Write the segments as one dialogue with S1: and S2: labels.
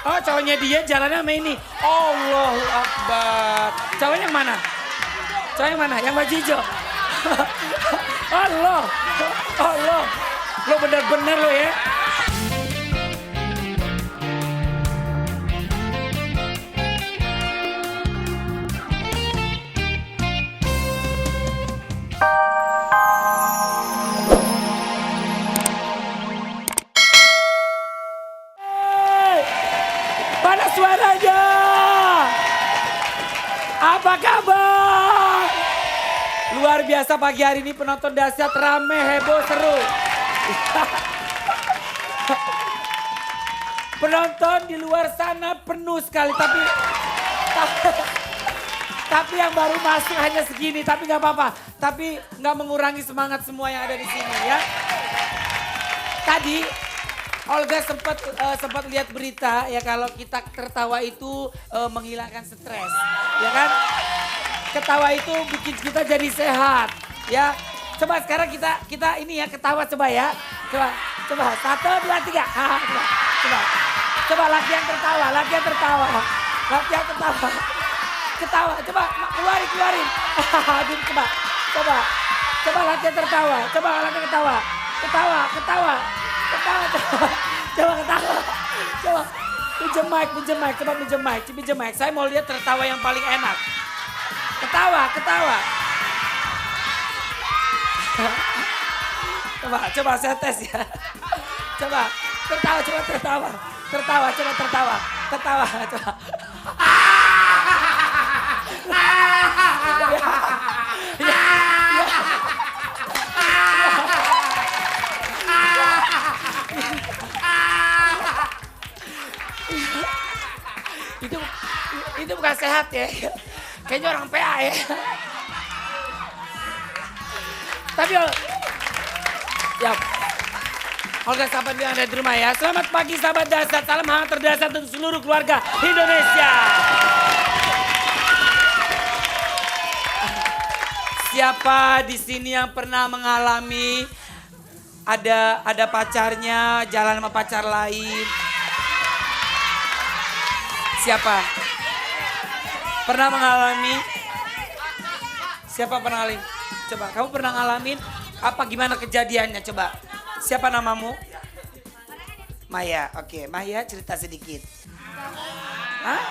S1: Oh cowoknya dia jalannya sama ini. Allahu Akbar. Cowoknya yang mana? Cowok yang mana? Yang baju hijau. Allah. Allah. Lo bener-bener lo ya. Mana suaranya? Apa kabar? Luar biasa pagi hari ini penonton dahsyat rame, heboh, seru. Penonton di luar sana penuh sekali tapi yang baru masuk hanya segini, tapi nggak apa-apa. Tapi nggak mengurangi semangat semua yang ada di sini ya. Tadi Olga sempat lihat berita ya kalau kita tertawa itu menghilangkan stres, ya kan? Ketawa itu bikin kita jadi sehat, ya. Coba sekarang kita ini ya ketawa coba ya, coba 1, 2, 3, coba latihan tertawa, coba keluarin, aduh coba latihan tertawa, ketawa. Coba pinjam mic. Saya mau lihat tertawa yang paling enak. Ketawa. Coba saya tes ya. Coba tertawa. Itu bukan sehat ya. Kayaknya orang PA ya. Tapi ya, Olga Sapan yang ada di rumah ya. Selamat pagi sahabat dahsyat. Salam hangat terdahsyat untuk seluruh keluarga Indonesia. Siapa di sini yang pernah mengalami ada pacarnya jalan sama pacar lain? Siapa? Pernah mengalami? Siapa pernah ngalamin? Coba, kamu pernah ngalamin? Apa gimana kejadiannya? Coba, siapa namamu? Maya, oke. Maya cerita sedikit. Hah?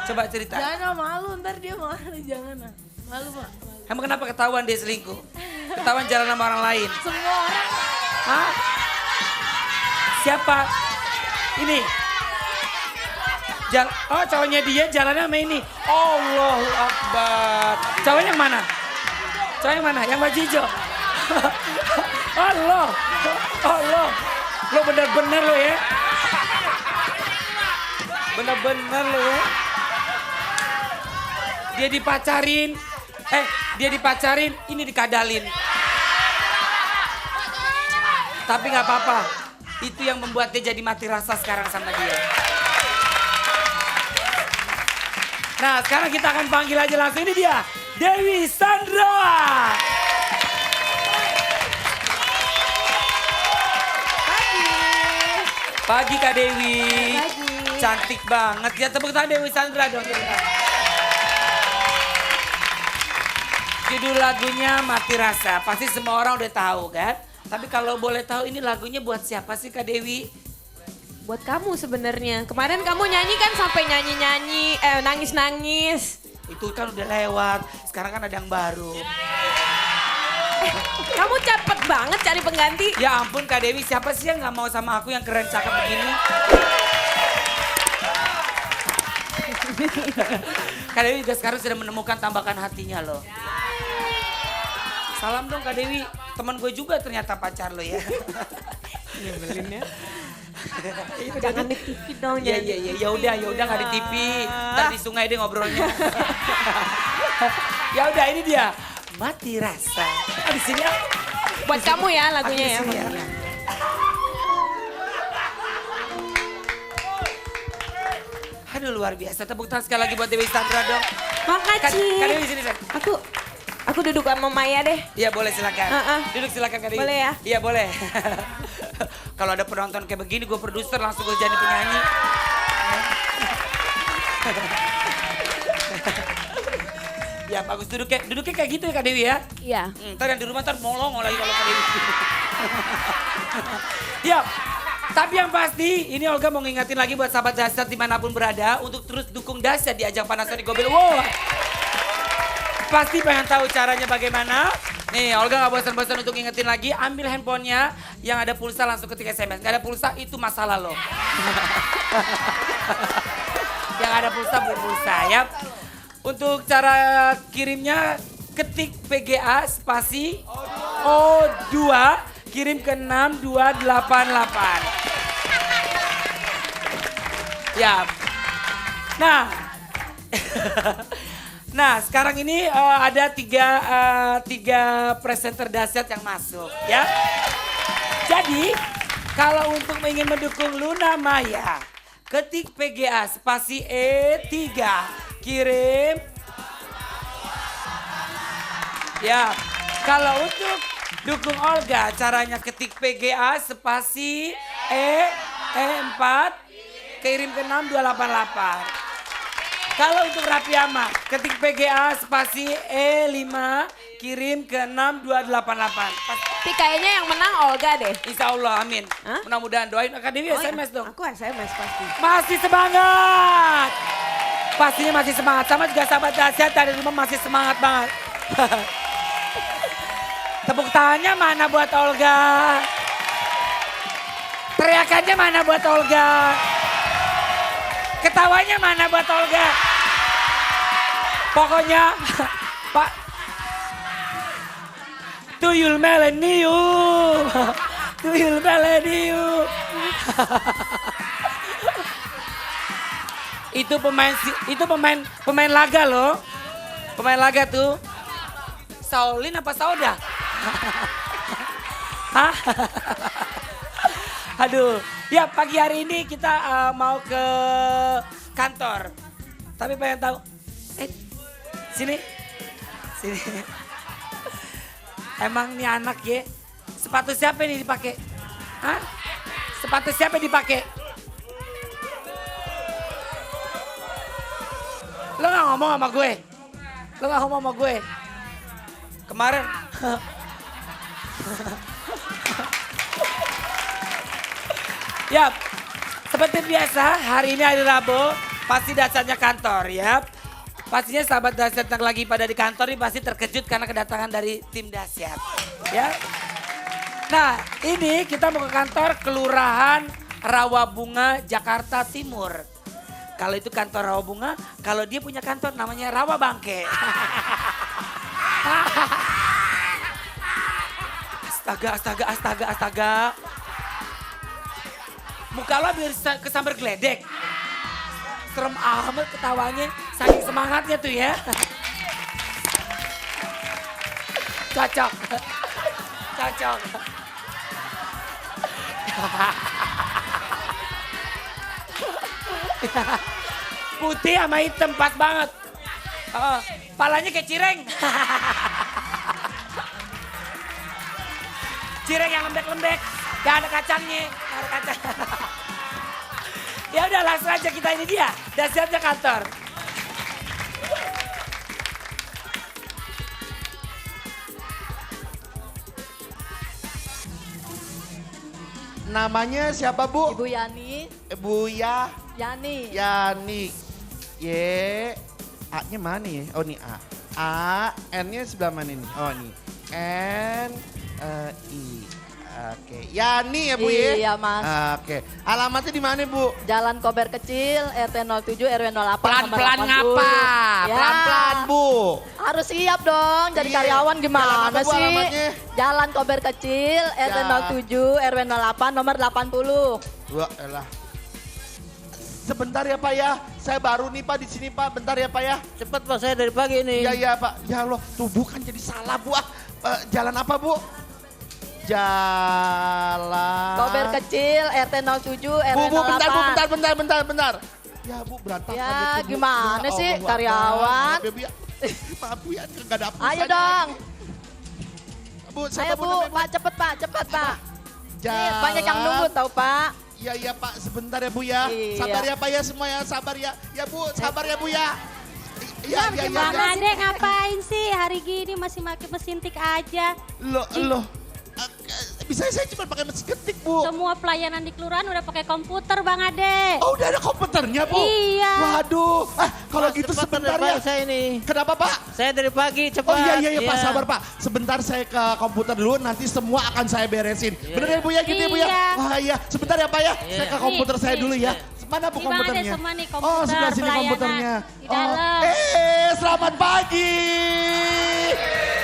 S1: Coba cerita.
S2: Jangan malu, ntar dia malu, jangan. Malu Pak.
S1: Emang kenapa ketahuan dia selingkuh? Ketahuan jalan sama orang lain?
S2: Semua orang.
S1: Hah? Siapa? Ini. Oh cowoknya dia jalannya sama ini. Allahu Akbar. Cowoknya yang mana? Yang baju hijau. Allah. Lo bener-bener lo ya. Bener-bener lo ya. Dia dipacarin, ini dikadalin. Tapi gak apa-apa. Itu yang membuat dia jadi mati rasa sekarang sama dia. Nah sekarang kita akan panggil aja langsung, ini dia Dewi Sandra. Pagi Kak Dewi.
S2: Pagi.
S1: Cantik banget ya, tepuk tangan Dewi Sandra dong. Judul lagunya Mati Rasa, pasti semua orang udah tahu kan? Tapi kalau boleh tahu ini lagunya buat siapa sih Kak Dewi?
S2: Buat kamu sebenarnya. Kemarin kamu nyanyi kan sampai nyanyi-nyanyi, nangis-nangis.
S1: Itu kan udah lewat, sekarang kan ada yang baru.
S2: Kamu cepet banget cari pengganti.
S1: Ya ampun Kak Dewi, siapa sih yang gak mau sama aku yang keren cakep begini? Kak Dewi juga sekarang sudah menemukan tambakan hatinya loh. Salam dong Kak Dewi, teman gue juga ternyata pacar lo ya.
S2: Nyebelin ya. Jangan di TV dong.
S1: Iya, ya udah nggak di TV. Ntar di sungai deh ngobrolnya. Ya udah ini dia, Mati Rasa. Di sini ya.
S2: Buat kamu ya lagunya ya.
S1: Aduh luar biasa, tepuk tangan sekali lagi buat Dewi Sandra dong.
S2: Makasih.
S1: Kak Dewi sini.
S2: Aku Aku duduk sama Maya deh.
S1: Iya boleh silakan. Duduk silakan Kak Dewi.
S2: Boleh ya?
S1: Iya boleh. Kalau ada penonton kayak begini gue produser langsung gue jadi penyanyi. Ya bagus duduknya kayak gitu ya Kak Dewi ya.
S2: Iya.
S1: Ntar yang di rumah ntar molong lagi kalau Kak Dewi. Ya, tapi yang pasti ini Olga mau ngingetin lagi buat sahabat Dahsyat dimanapun berada untuk terus dukung Dahsyat di ajang Panasonic Gobel. Wow. Pasti pengen tahu caranya bagaimana. Nih Olga gak bosan-bosan untuk ngingetin lagi, ambil handphonenya yang ada pulsa langsung ketik SMS. Gak ada pulsa itu masalah lo. Yang ada pulsa beli pulsa ya. Untuk cara kirimnya ketik PGA spasi O2 kirim ke 6288. Ya. Nah. Nah, sekarang ini ada tiga presenter Dahsyat yang masuk, ya. Jadi, kalau untuk ingin mendukung Luna Maya, ketik PGA spasi E3, kirim. Ya, kalau untuk dukung Olga, caranya ketik PGA spasi E4, kirim ke 6288. Kalau untuk Raffi Ahmad, ketik PGA spasi E5, kirim ke 6288.
S2: Tapi kayaknya yang menang Olga deh.
S1: Insya Allah, amin.
S2: Hah?
S1: Mudah-mudahan doain Akademi SMS dong.
S2: Aku SMS pasti.
S1: Masih semangat. Pastinya masih semangat. Sama juga sahabat Dahsyat dari rumah masih semangat banget. Tepuk tangannya mana buat Olga? Teriakannya mana buat Olga? Ketawanya mana buat Olga? Pokoknya Pak Tuyul Milenium. Tuyul Milenium. Itu pemain laga loh. Pemain laga tuh. Saulin apa Sauda? Hah? Aduh. Ya pagi hari ini kita mau ke kantor. Tapi pengen tahu. Sini. Emang nih anak ya. Sepatu siapa ini dipakai? Hah? Sepatu siapa dipakai? Lo gak ngomong sama gue? Lo gak ngomong sama gue? Kemarin. Ya, seperti biasa hari ini hari Rabu pasti Dahsyatnya kantor ya. Pastinya sahabat Dahsyat yang lagi pada di kantor ini pasti terkejut karena kedatangan dari tim Dahsyat. Ya. Nah ini kita mau ke kantor Kelurahan Rawabunga Jakarta Timur. Kalau itu kantor Rawabunga, kalau dia punya kantor namanya Rawa Bangke. Astaga. Muka lo biar kesambar geledek. Serem amat ketawanya, saking semangatnya tuh ya. Cocok. Putih sama hitam pas banget. Palanya kayak cireng. Cireng yang lembek-lembek, gak ada kacangnya. Ya udah langsung aja kita ini dia, Dahsyatnya kantor.
S3: Namanya siapa Bu?
S4: Ibu Yani.
S3: Ibu
S4: Yani.
S3: Yani. A-nya mana ya? Oh nih A. N-nya sebelah mana nih? Oh nih. N, I. Oke, Yani ya Bu ya?
S4: Iya Mas.
S3: Oke, alamatnya di mana Bu?
S4: Jalan Kober Kecil, RT 07, RW 08.
S1: Pelan-pelan ngapa?
S4: Ya.
S3: Pelan-pelan Bu.
S4: Harus siap dong, jadi
S3: Iya.
S4: karyawan
S3: Jalan
S4: gimana
S3: apa, Bu,
S4: sih?
S3: alamatnya?
S4: Jalan Kober Kecil, RT
S3: Ya.
S4: 07, RW 08, nomor 80.
S3: Wah elah. Sebentar ya Pak ya, saya baru nih Pak di sini Pak, bentar ya Pak ya.
S5: Cepet Pak, saya dari pagi nih.
S3: Iya Pak, ya Allah, tuh bukan jadi salah Bu. Jalan apa Bu? Jalan.
S4: Kober Kecil, RT 07, RW 08.
S3: Bu, bentar. Ya Bu berantakan
S4: Ya
S3: itu, Bu.
S4: gimana
S3: Ya
S4: sih
S3: Allah,
S4: karyawan?
S3: maaf ya, Bu, ya. Maaf Bu ya, nggak ada pulsanya.
S4: Ayo dong.
S3: Bu,
S4: Ayo
S3: siapa
S4: Bu,
S3: namanya,
S4: Pak cepet Pak, cepet Pak. Nih,
S3: Jalan.
S4: banyak yang nunggu tahu Pak.
S3: Iya iya Pak, sebentar ya Bu ya.
S4: Iya.
S3: Sabar ya Pak ya semua ya, sabar ya. Ya Bu, sabar ya Bu ya. Iya iya iya.
S5: Bang
S3: Ya.
S5: Ade ngapain sih hari gini masih pakai mesin tik aja?
S3: Loh. Bisa saya cuma pakai mesin ketik Bu.
S5: Semua pelayanan di kelurahan udah pakai komputer Bang Ade.
S3: Oh udah ada komputernya Bu?
S5: Iya.
S3: Waduh, kalau gitu sebentar ya.
S6: Saya ini.
S3: Kenapa Pak?
S6: Saya dari pagi cepat.
S3: Oh iya Pak, sabar Pak. Sebentar saya ke komputer dulu, nanti semua akan saya beresin. Bener ya Bu ya, gitu ya Bu ya?
S5: Iya.
S3: Wah iya, sebentar ya Pak ya. Saya ke komputer saya
S5: nih.
S3: dulu ya. Mana Bu
S5: Ini Bang Ade
S3: komputernya?
S5: semua nih
S3: Oh
S5: komputer,
S3: sebelah sini
S5: pelayanan.
S3: komputernya.
S5: Di dalam.
S3: Selamat pagi.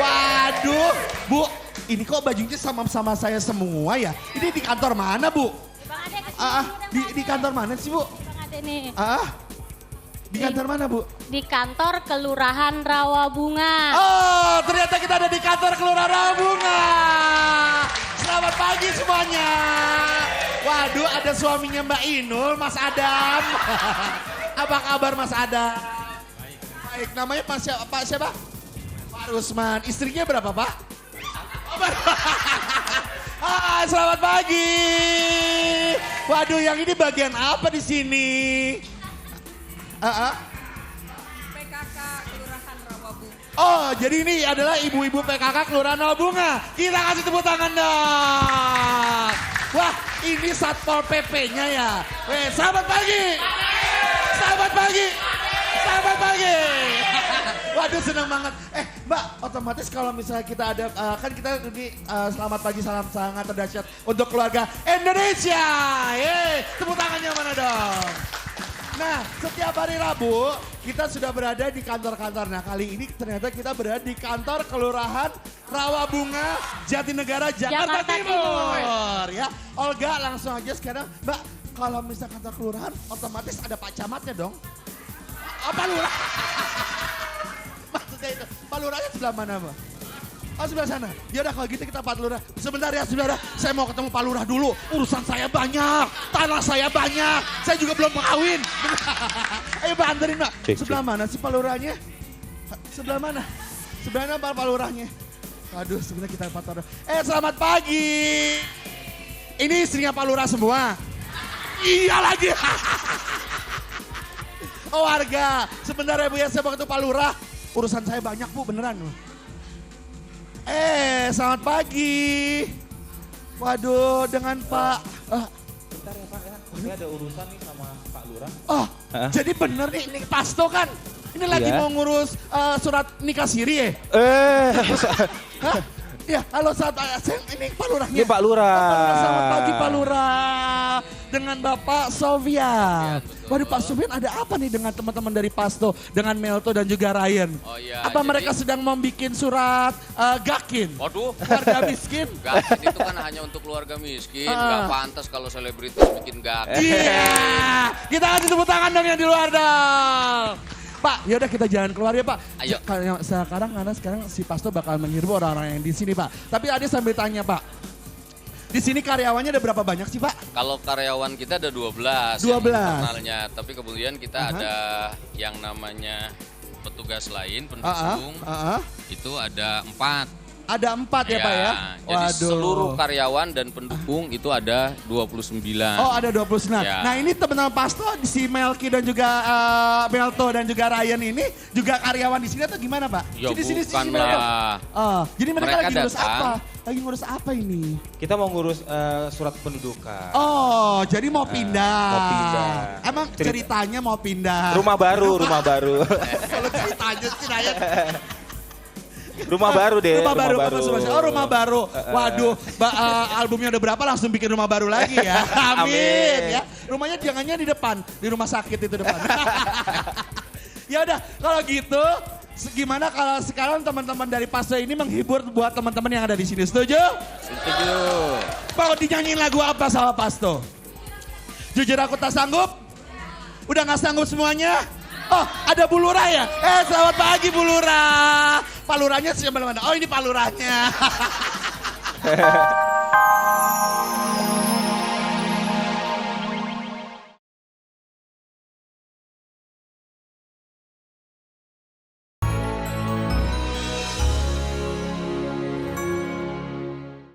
S3: Waduh, Bu, ini kok bajunya sama saya semua ya? Ini di kantor mana Bu?
S5: Bang Ade kesini
S3: Di kantor mana sih Bu?
S5: Bang Ade nih.
S3: Di kantor mana Bu?
S5: Di kantor Kelurahan Rawabunga.
S3: Oh, ternyata kita ada di kantor Kelurahan Rawabunga. Selamat pagi semuanya. Waduh, ada suaminya Mbak Inul, Mas Adam. Apa kabar Mas Adam? Baik, namanya Pak siapa? Pak Rusman. Istrinya berapa Pak? Oh, selamat pagi. Waduh, yang ini bagian apa di sini?
S2: PKK Kelurahan Rawabunga.
S3: Oh, jadi ini adalah ibu-ibu PKK Kelurahan Rawabunga. Kita kasih tepuk tangan dong. Wah, ini Satpol PP-nya ya. Selamat pagi. Selamat pagi. Selamat pagi. Waduh, senang banget. Mbak, otomatis kalau misalnya kita ada, kan kita ini selamat pagi, salam sangat terdahsyat untuk keluarga Indonesia. Yeay, tepuk tangannya mana dong. Nah, setiap hari Rabu kita sudah berada di kantor-kantor. Nah, kali ini ternyata kita berada di kantor Kelurahan Rawabunga, Jatinegara, Jakarta Timur. Ya, Olga langsung aja sekarang, Mbak, kalau misalnya kantor kelurahan otomatis ada Pak Camatnya dong. Pak Lurah. Maksudnya itu, Pak Lurahnya sebelah mana, Mbak? Oh, sebelah sana. Ya udah kalau gitu kita Pak Lurah. Sebentar ya, saudara. Saya mau ketemu Pak Lurah dulu. Urusan saya banyak, tanah saya banyak. Saya juga belum kawin. Ayo Mbak, anterin Mbak. Sebelah mana sih Pak Lurahnya? Sebelah mana? Sebelah mana Pak Lurahnya? Aduh, sebenarnya kita Pak Lurah. Selamat pagi. Ini istrinya Pak Lurah semua. Iya lagi. Oh warga, sebentar ya Bu ya, saya mau ketemu Pak Lurah. Urusan saya banyak Bu, beneran. Selamat pagi. Waduh, dengan Pak.
S7: Bentar ya Pak ya, saya ada urusan nih sama Pak Lurah.
S3: Oh, jadi bener nih, ini Pasto kan? Ini lagi
S7: Iya.
S3: mau ngurus surat nikah siri ya? Hah? Ya, halo ini Pak Lurahnya.
S7: Ini Pak Lurah.
S3: Oh, Pak Lurah, selamat pagi Pak Lurah. Dengan Bapak Sofian. Waduh Pak Sofian, ada apa nih dengan teman-teman dari Pasto, dengan Melto dan juga Ryan?
S8: Oh iya.
S3: Apa
S8: jadi-
S3: mereka sedang membuat surat gakin?
S8: Waduh,
S3: Keluarga miskin?
S8: gakin itu kan hanya untuk keluarga miskin. Gak pantas kalau selebritis bikin gakin.
S3: Iya, kita kasih tepuk tangan dong yang di luar dong. Pak, yaudah kita jalan keluar ya Pak.
S8: Ayo.
S3: Karena sekarang si Pasto bakal menghirup orang-orang yang di sini Pak. Tapi Ade sambil tanya Pak, di sini karyawannya ada berapa banyak sih Pak?
S8: Kalau karyawan kita ada 12.
S3: 12.
S8: Yang internalnya. Tapi kemudian kita ada yang namanya petugas lain, pendukung. Itu ada 4.
S3: Ada 4 ya Pak ya?
S8: Jadi seluruh karyawan dan pendukung itu ada 29.
S3: Oh ada 29.
S8: Ya.
S3: Nah ini teman-teman Pasto, si Melki dan juga Melto dan juga Ryan ini juga karyawan di sini atau gimana Pak?
S8: Ya
S3: sini,
S8: bukan
S3: Melto.
S8: lah.
S3: Jadi mereka
S8: Mereka
S3: lagi ngurus
S8: datang.
S3: apa? Lagi ngurus apa ini?
S7: Kita mau ngurus surat pendudukan.
S3: Oh, jadi mau pindah.
S7: mau pindah.
S3: Emang ceritanya mau pindah.
S7: Rumah baru.
S3: Kalau ceritanya sih Ryan.
S7: Rumah baru deh.
S3: Rumah baru. Oh rumah baru. Waduh, albumnya udah berapa langsung bikin rumah baru lagi ya. Amin. Ya. Rumahnya jangannya di depan, di rumah sakit itu depan. Ya udah, kalau gitu gimana kalau sekarang teman-teman dari Pasto ini menghibur buat teman-teman yang ada di sini. Setuju?
S7: Setuju.
S3: Mau dinyanyiin lagu apa sama Pasto? Jujur aku tak sanggup? Udah gak sanggup semuanya? Oh, ada Bu Lurah ya? Selamat pagi Bu Lurah. Pak Lurahnya siapa mana? Oh, ini Pak Lurahnya.